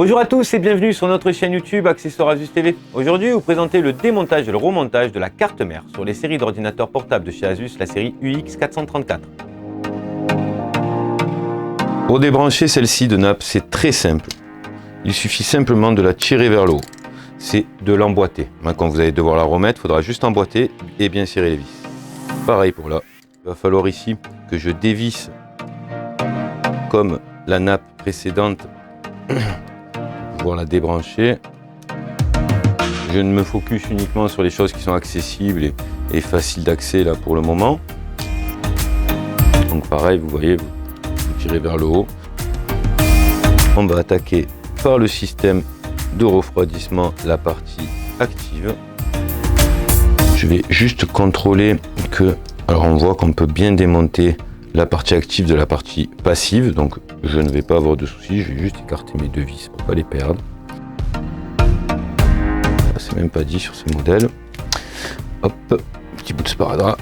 Bonjour à tous et bienvenue sur notre chaîne YouTube Accessoires Asus TV. Aujourd'hui, vous présentez le démontage et le remontage de la carte mère sur les séries d'ordinateurs portables de chez Asus, la série UX434. Pour débrancher celle-ci de nappe, c'est très simple. Il suffit simplement de la tirer vers le haut. C'est de l'emboîter. Quand vous allez devoir la remettre, il faudra juste emboîter et bien serrer les vis. Pareil pour là. Il va falloir ici que je dévisse comme la nappe précédente pour pouvoir la débrancher. Je ne me focus uniquement sur les choses qui sont accessibles et faciles d'accès là pour le moment. Donc pareil, vous voyez, vous tirez vers le haut. On va attaquer par le système de refroidissement la partie active. Je vais juste contrôler que, alors on voit qu'on peut bien démonter la partie active de la partie passive, donc je ne vais pas avoir de soucis, je vais juste écarter mes deux vis pour pas les perdre. C'est même pas dit sur ce modèle. Hop, petit bout de sparadrap.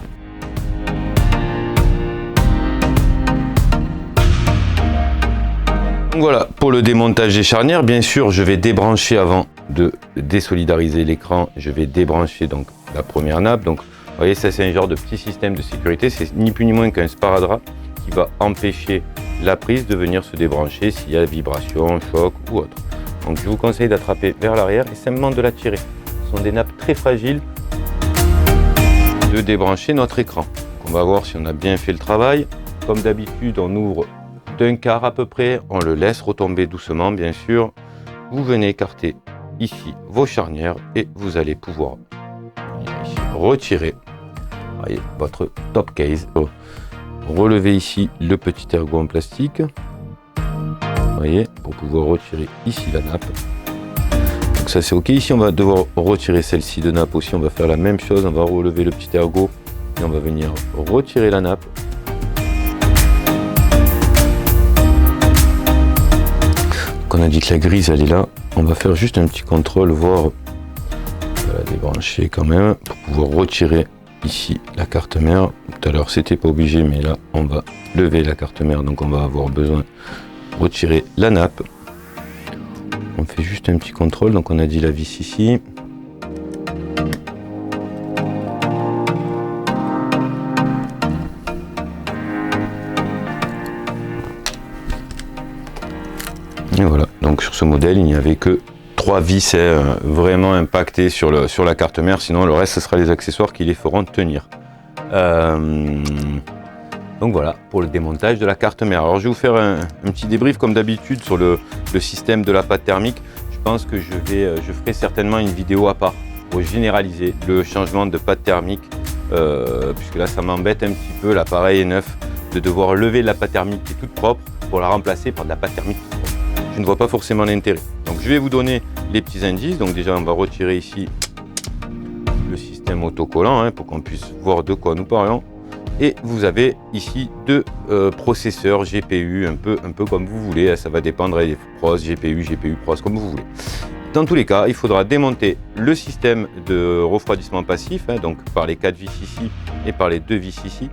Donc voilà pour le démontage des charnières. Bien sûr, je vais débrancher avant de désolidariser l'écran. Je vais débrancher donc la première nappe. Donc vous voyez, ça c'est un genre de petit système de sécurité. C'est ni plus ni moins qu'un sparadrap qui va empêcher la prise de venir se débrancher s'il y a vibration, choc ou autre. Donc je vous conseille d'attraper vers l'arrière et simplement de la tirer. Ce sont des nappes très fragiles. De débrancher notre écran. Donc on va voir si on a bien fait le travail. Comme d'habitude, on ouvre d'un quart à peu près. On le laisse retomber doucement, bien sûr. Vous venez écarter ici vos charnières et vous allez pouvoir ici retirer, voyez, votre top case. Relevez ici le petit ergot en plastique, voyez, pour pouvoir retirer ici la nappe. Donc ça c'est ok. Ici on va devoir retirer celle-ci de nappe aussi. On va faire la même chose. On va relever le petit ergot et on va venir retirer la nappe. Donc on a dit que la grise elle est là. On va faire juste un petit contrôle, voir. On va la débrancher quand même pour pouvoir retirer ici la carte mère. Tout à l'heure c'était pas obligé, mais là on va lever la carte mère, donc on va avoir besoin de retirer la nappe. On fait juste un petit contrôle. Donc on a dit la vis ici. Et voilà, donc sur ce modèle il n'y avait que 3 vis vraiment impactées sur la carte mère, sinon le reste ce sera les accessoires qui les feront tenir. Donc voilà pour le démontage de la carte mère. Alors je vais vous faire un petit débrief comme d'habitude sur le système de la pâte thermique. Je pense que je ferai certainement une vidéo à part pour généraliser le changement de pâte thermique, puisque là ça m'embête un petit peu, l'appareil est neuf, de devoir lever la pâte thermique qui est toute propre pour la remplacer par de la pâte thermique toute propre. Je ne vois pas forcément l'intérêt. Donc je vais vous donner les petits indices. Donc déjà on va retirer ici le système autocollant pour qu'on puisse voir de quoi nous parlons. Et vous avez ici deux processeurs GPU, un peu comme vous voulez. Ça va dépendre des pros, GPU pros, comme vous voulez. Dans tous les cas, il faudra démonter le système de refroidissement passif, donc par les 4 vis ici et par les 2 vis ici.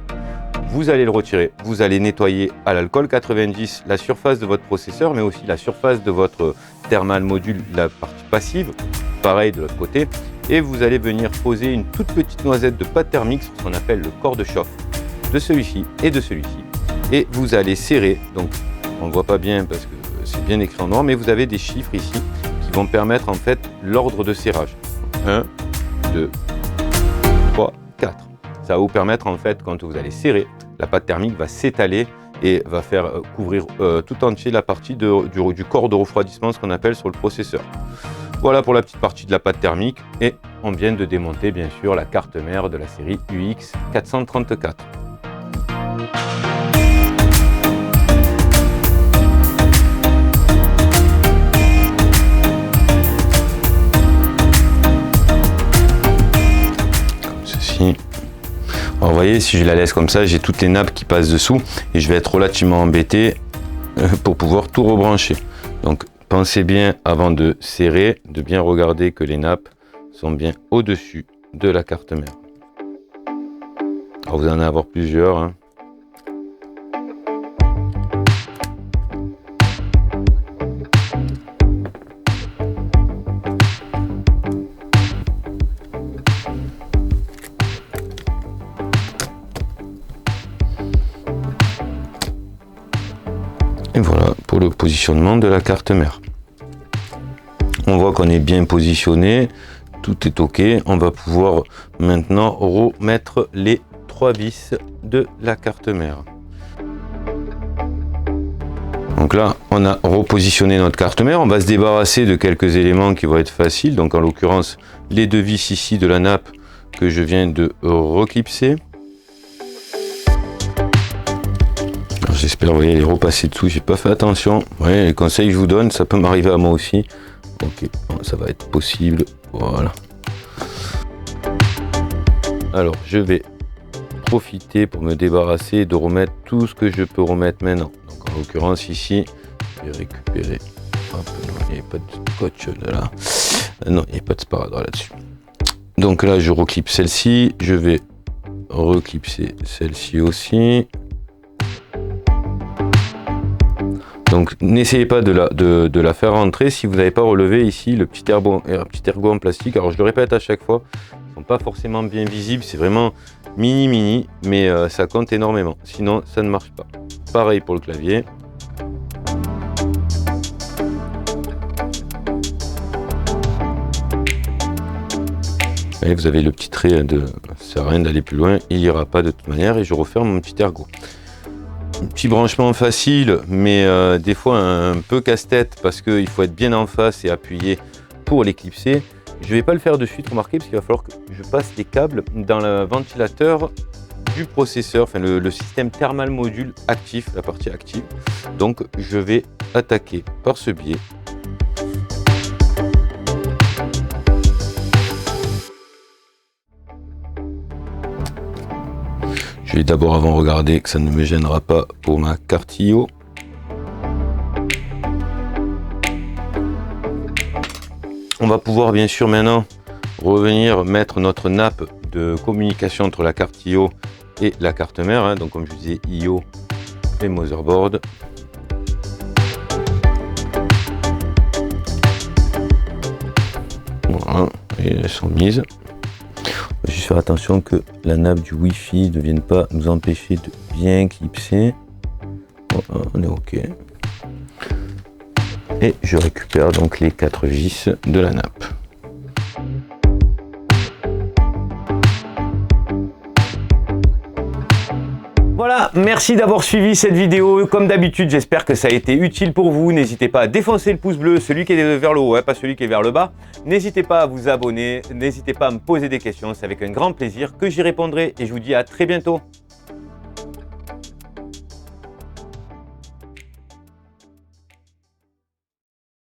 Vous allez le retirer, vous allez nettoyer à l'alcool 90 la surface de votre processeur, mais aussi la surface de votre thermal module, la partie passive, pareil de l'autre côté. Et vous allez venir poser une toute petite noisette de pâte thermique sur ce qu'on appelle le corps de chauffe de celui-ci et de celui-ci. Et vous allez serrer, donc on ne voit pas bien parce que c'est bien écrit en noir, mais vous avez des chiffres ici qui vont permettre en fait l'ordre de serrage. 1, 2, 3, 4. Ça va vous permettre en fait, quand vous allez serrer, la pâte thermique va s'étaler et va faire couvrir tout entier la partie du corps de refroidissement, ce qu'on appelle sur le processeur. Voilà pour la petite partie de la pâte thermique et on vient de démonter bien sûr la carte mère de la série UX434. Comme ceci. Alors vous voyez, si je la laisse comme ça, j'ai toutes les nappes qui passent dessous et je vais être relativement embêté pour pouvoir tout rebrancher. Donc pensez bien avant de serrer, de bien regarder que les nappes sont bien au-dessus de la carte mère. Alors vous en allez avoir plusieurs. Et voilà pour le positionnement de la carte mère. On voit qu'on est bien positionné, tout est ok. On va pouvoir maintenant remettre les 3 vis de la carte mère. Donc là, on a repositionné notre carte mère. On va se débarrasser de quelques éléments qui vont être faciles. Donc en l'occurrence, les 2 vis ici de la nappe que je viens de reclipser. J'espère, vous voyez, les repasser dessous. J'ai pas fait attention. Ouais, les conseils que je vous donne, ça peut m'arriver à moi aussi. Ok, ça va être possible. Voilà. Alors, je vais profiter pour me débarrasser de remettre tout ce que je peux remettre maintenant. Donc, en l'occurrence, ici, je vais récupérer. Hop, non, il n'y a pas de scotch là. Non, il n'y a pas de sparadrap là-dessus. Donc là, je reclipe celle-ci. Je vais reclipser celle-ci aussi. Donc n'essayez pas de la faire rentrer si vous n'avez pas relevé ici le petit ergot en plastique. Alors je le répète à chaque fois, ils ne sont pas forcément bien visibles, c'est vraiment mini, mais ça compte énormément. Sinon ça ne marche pas. Pareil pour le clavier. Et vous avez le petit trait de ça sert à rien d'aller plus loin, il n'ira pas de toute manière et je referme mon petit ergot. Un petit branchement facile, mais des fois un peu casse-tête parce qu'il faut être bien en face et appuyer pour l'éclipser. Je ne vais pas le faire de suite, remarquez, parce qu'il va falloir que je passe les câbles dans le ventilateur du processeur, enfin le système thermal module actif, la partie active. Donc je vais attaquer par ce biais. Je vais d'abord avant regarder que ça ne me gênera pas pour ma carte IO. On va pouvoir bien sûr maintenant revenir mettre notre nappe de communication entre la carte IO et la carte mère. Hein. Donc comme je vous disais, IO et motherboard. Voilà, et elles sont mises. Juste faire attention que la nappe du Wi-Fi ne vienne pas nous empêcher de bien clipser. On est ok. Et je récupère donc les 4 vis de la nappe. Voilà, merci d'avoir suivi cette vidéo. Comme d'habitude, j'espère que ça a été utile pour vous. N'hésitez pas à défoncer le pouce bleu, celui qui est vers le haut, hein, pas celui qui est vers le bas. N'hésitez pas à vous abonner, n'hésitez pas à me poser des questions. C'est avec un grand plaisir que j'y répondrai et je vous dis à très bientôt.